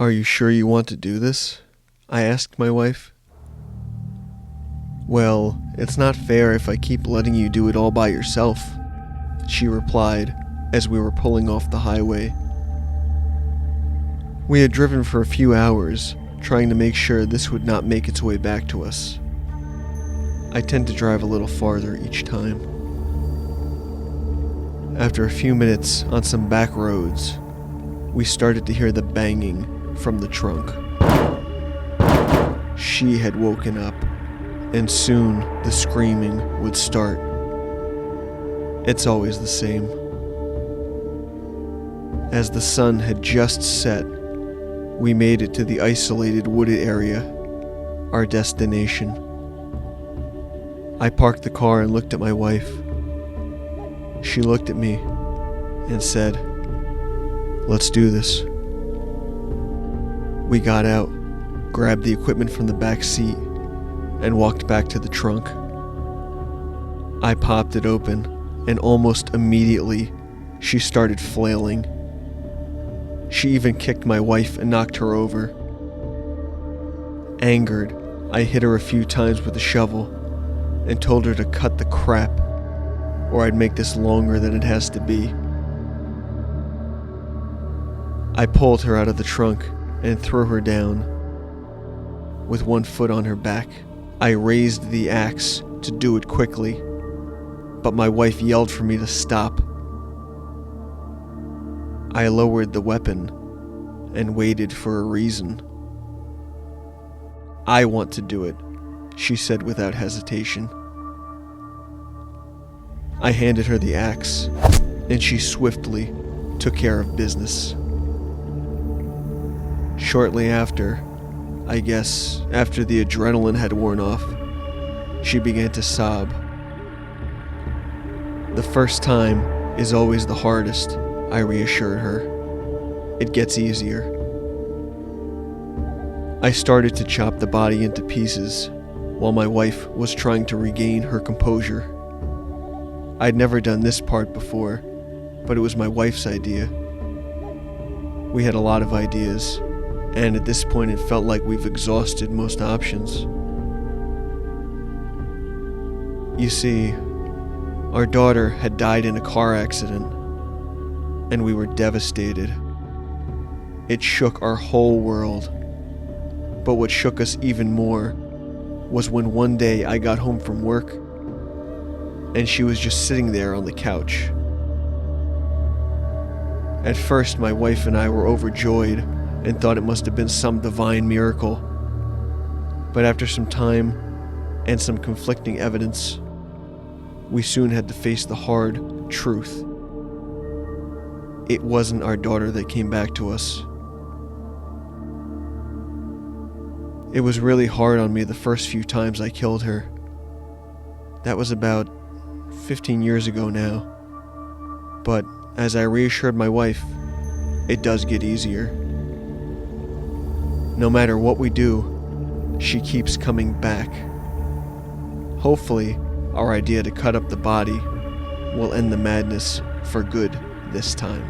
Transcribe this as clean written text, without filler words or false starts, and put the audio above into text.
"Are you sure you want to do this?" I asked my wife. "Well, it's not fair if I keep letting you do it all by yourself," she replied as we were pulling off the highway. We had driven for a few hours, trying to make sure this would not make its way back to us. I tend to drive a little farther each time. After a few minutes on some back roads, we started to hear the banging from the trunk. She had woken up, and soon the screaming would start. It's always the same. As the sun had just set, we made it to the isolated wooded area, our destination. I parked the car and looked at my wife. She looked at me and said, "Let's do this." We got out, grabbed the equipment from the back seat, and walked back to the trunk. I popped it open, and almost immediately, she started flailing. She even kicked my wife and knocked her over. Angered, I hit her a few times with a shovel and told her to cut the crap, or I'd make this longer than it has to be. I pulled her out of the trunk and threw her down. With one foot on her back, I raised the axe to do it quickly, but my wife yelled for me to stop. I lowered the weapon and waited for a reason. "I want to do it," she said without hesitation. I handed her the axe, and she swiftly took care of business. Shortly after, I guess after the adrenaline had worn off, she began to sob. "The first time is always the hardest," I reassured her. "It gets easier." I started to chop the body into pieces while my wife was trying to regain her composure. I'd never done this part before, but it was my wife's idea. We had a lot of ideas, and at this point it felt like we've exhausted most options. You see, our daughter had died in a car accident, and we were devastated. It shook our whole world. But what shook us even more was when one day I got home from work and she was just sitting there on the couch. At first, my wife and I were overjoyed and thought it must have been some divine miracle. But after some time and some conflicting evidence, we soon had to face the hard truth. It wasn't our daughter that came back to us. It was really hard on me the first few times I killed her. That was about 15 years ago now. But as I reassured my wife, it does get easier. No matter what we do, she keeps coming back. Hopefully, our idea to cut up the body will end the madness for good this time.